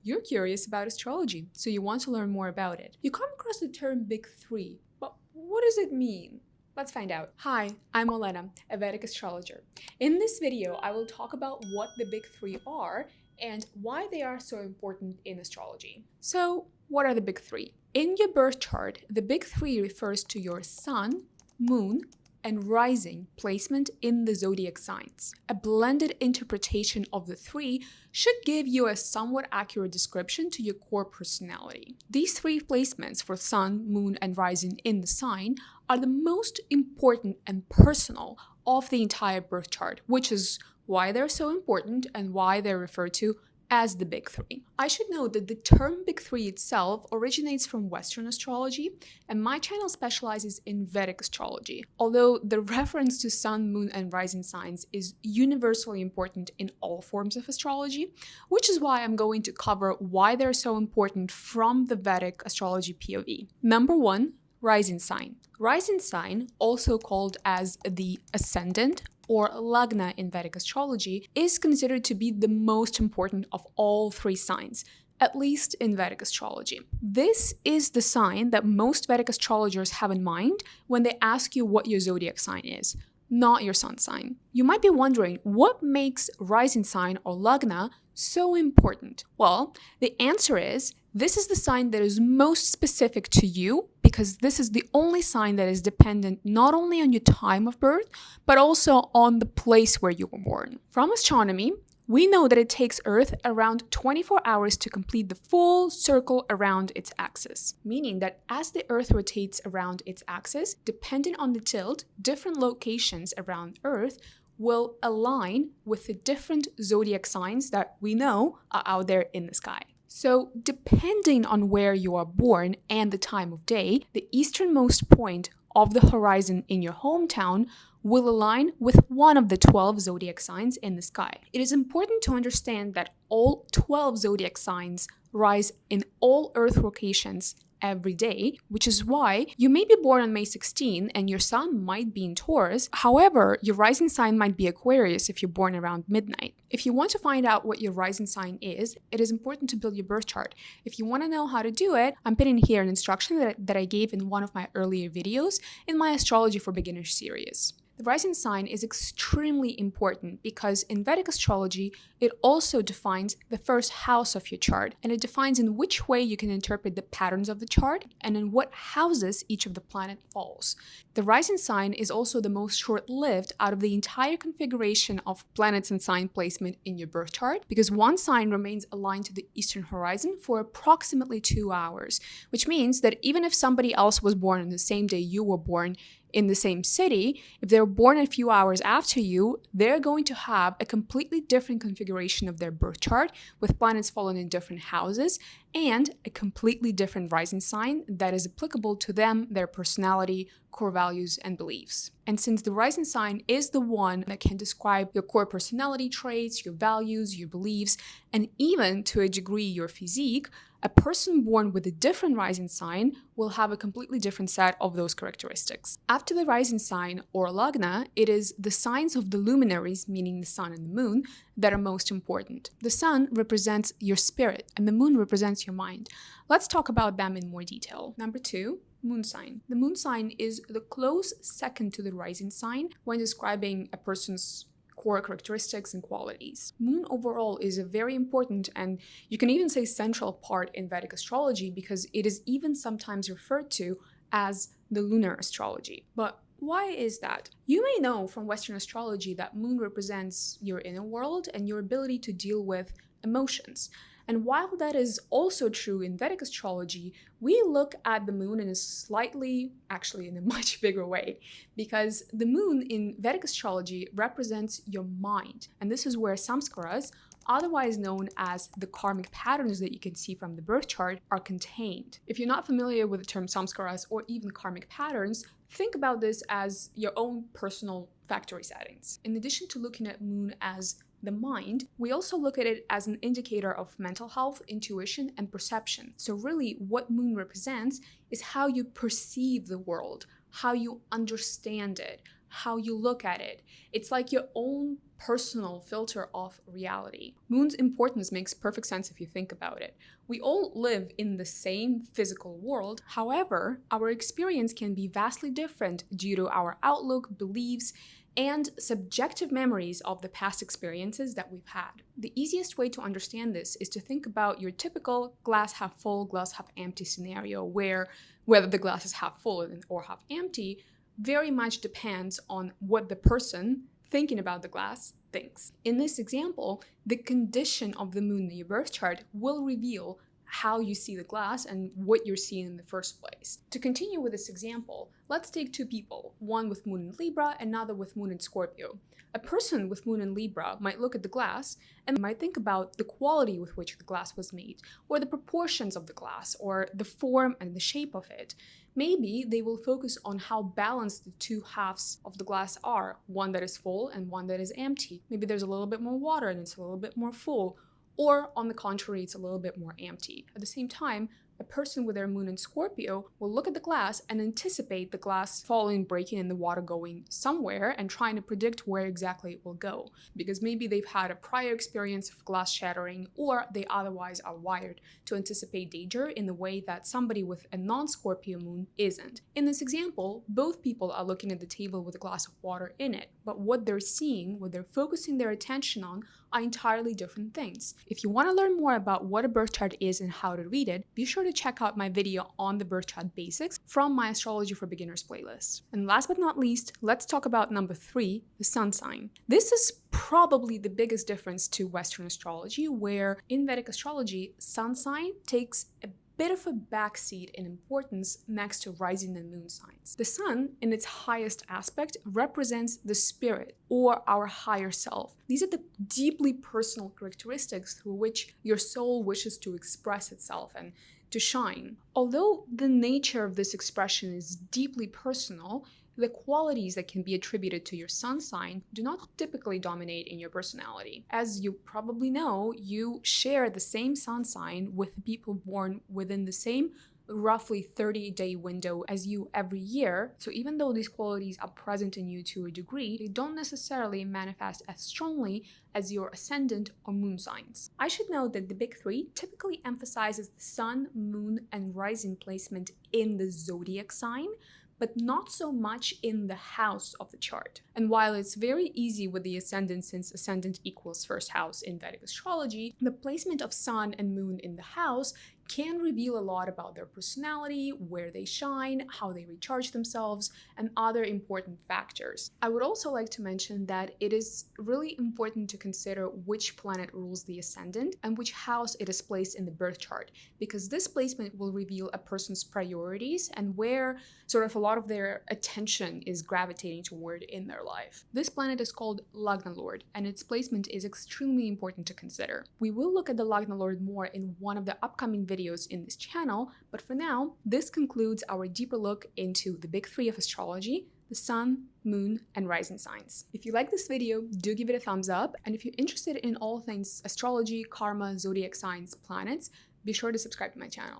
You're curious about astrology, so you want to learn more about it. You come across the term Big Three, but what does it mean? Let's find out. Hi, I'm Olena, a Vedic astrologer. In this video, I will talk about what the Big Three are and why they are so important in astrology. So, what are the Big Three? In your birth chart, the Big Three refers to your sun, moon, and rising placement in the zodiac signs. A blended interpretation of the three should give you a somewhat accurate description to your core personality. These three placements for sun, moon, and rising in the sign are the most important and personal of the entire birth chart, which is why they're so important and why they're referred to as the Big Three. I should note that the term Big Three itself originates from Western astrology, and my channel specializes in Vedic astrology, although the reference to sun, moon, and rising signs is universally important in all forms of astrology, which is why I'm going to cover why they're so important from the Vedic astrology POV. Number one, rising sign. Rising sign, also called as the Ascendant or Lagna in Vedic astrology, is considered to be the most important of all three signs, at least in Vedic astrology. This is the sign that most Vedic astrologers have in mind when they ask you what your zodiac sign is, not your sun sign. You might be wondering, what makes rising sign or Lagna so important? Well, the answer is, this is the sign that is most specific to you because this is the only sign that is dependent not only on your time of birth, but also on the place where you were born. From astronomy, we know that it takes Earth around 24 hours to complete the full circle around its axis, meaning that as the Earth rotates around its axis, depending on the tilt, different locations around Earth will align with the different zodiac signs that we know are out there in the sky. So, depending on where you are born and the time of day, the easternmost point of the horizon in your hometown will align with one of the 12 zodiac signs in the sky. It is important to understand that all 12 zodiac signs rise in all Earth locations every day, which is why you may be born on May 16 and your sun might be in Taurus. However, your rising sign might be Aquarius if you're born around midnight. If you want to find out what your rising sign is, it is important to build your birth chart. If you want to know how to do it, I'm putting here an instruction that I gave in one of my earlier videos in my Astrology for Beginners series. The rising sign is extremely important because in Vedic astrology, it also defines the first house of your chart, and it defines in which way you can interpret the patterns of the chart and in what houses each of the planet falls. The rising sign is also the most short-lived out of the entire configuration of planets and sign placement in your birth chart because one sign remains aligned to the eastern horizon for approximately 2 hours, which means that even if somebody else was born on the same day you were born, in the same city, if they're born a few hours after you, they're going to have a completely different configuration of their birth chart with planets falling in different houses and a completely different rising sign that is applicable to them, their personality, core values, and beliefs. And since the rising sign is the one that can describe your core personality traits, your values, your beliefs, and even to a degree your physique, a person born with a different rising sign will have a completely different set of those characteristics. After the rising sign or Lagna, it is the signs of the luminaries, meaning the sun and the moon, that are most important. The sun represents your spirit and the moon represents your mind. Let's talk about them in more detail. Number two, moon sign. The moon sign is the close second to the rising sign when describing a person's core characteristics and qualities. Moon overall is a very important and you can even say central part in Vedic astrology because it is even sometimes referred to as the lunar astrology. But why is that? You may know from Western astrology that moon represents your inner world and your ability to deal with emotions. And while that is also true in Vedic astrology, we look at the moon in a much bigger way, because the moon in Vedic astrology represents your mind. And this is where samskaras, otherwise known as the karmic patterns that you can see from the birth chart, are contained. If you're not familiar with the term samskaras or even karmic patterns, think about this as your own personal factory settings. In addition to looking at moon as the mind, we also look at it as an indicator of mental health, intuition, and perception. So really, what moon represents is how you perceive the world, how you understand it, how you look at it. It's like your own personal filter of reality. Moon's importance makes perfect sense if you think about it. We all live in the same physical world. However, our experience can be vastly different due to our outlook, beliefs, and subjective memories of the past experiences that we've had. The easiest way to understand this is to think about your typical glass half full, glass half empty scenario, where whether the glass is half full or half empty very much depends on what the person thinking about the glass thinks. In this example, the condition of the moon in your birth chart will reveal how you see the glass and what you're seeing in the first place. To continue with this example, let's take two people, one with moon in Libra, another with moon in Scorpio. A person with moon in Libra might look at the glass and might think about the quality with which the glass was made, or the proportions of the glass, or the form and the shape of it. Maybe they will focus on how balanced the two halves of the glass are, one that is full and one that is empty. Maybe there's a little bit more water and it's a little bit more full, or on the contrary, it's a little bit more empty. At the same time, a person with their moon in Scorpio will look at the glass and anticipate the glass falling, breaking, and the water going somewhere and trying to predict where exactly it will go. Because maybe they've had a prior experience of glass shattering, or they otherwise are wired to anticipate danger in the way that somebody with a non-Scorpio moon isn't. In this example, both people are looking at the table with a glass of water in it, but what they're seeing, what they're focusing their attention on, are entirely different things. If you want to learn more about what a birth chart is and how to read it, be sure to check out my video on the birth chart basics from my Astrology for Beginners playlist. And last but not least, let's talk about number 3, the sun sign. This is probably the biggest difference to Western astrology, where in Vedic astrology, sun sign takes a bit of a backseat in importance next to rising and moon signs. The sun, in its highest aspect, represents the spirit or our higher self. These are the deeply personal characteristics through which your soul wishes to express itself and to shine. Although the nature of this expression is deeply personal, the qualities that can be attributed to your sun sign do not typically dominate in your personality. As you probably know, you share the same sun sign with people born within the same roughly 30-day window as you every year. So even though these qualities are present in you to a degree, they don't necessarily manifest as strongly as your ascendant or moon signs. I should note that the big 3 typically emphasizes the sun, moon, and rising placement in the zodiac sign, but not so much in the house of the chart. And while it's very easy with the ascendant, since ascendant equals first house in Vedic astrology, the placement of sun and moon in the house can reveal a lot about their personality, where they shine, how they recharge themselves, and other important factors. I would also like to mention that it is really important to consider which planet rules the ascendant and which house it is placed in the birth chart, because this placement will reveal a person's priorities and where sort of a lot of their attention is gravitating toward in their life. This planet is called Lagna Lord, and its placement is extremely important to consider. We will look at the Lagna Lord more in one of the upcoming videos in this channel, but for now, this concludes our deeper look into the big 3 of astrology: the sun, moon, and rising signs. If you like this video, do give it a thumbs up, and if you're interested in all things astrology, karma, zodiac signs, planets, be sure to subscribe to my channel.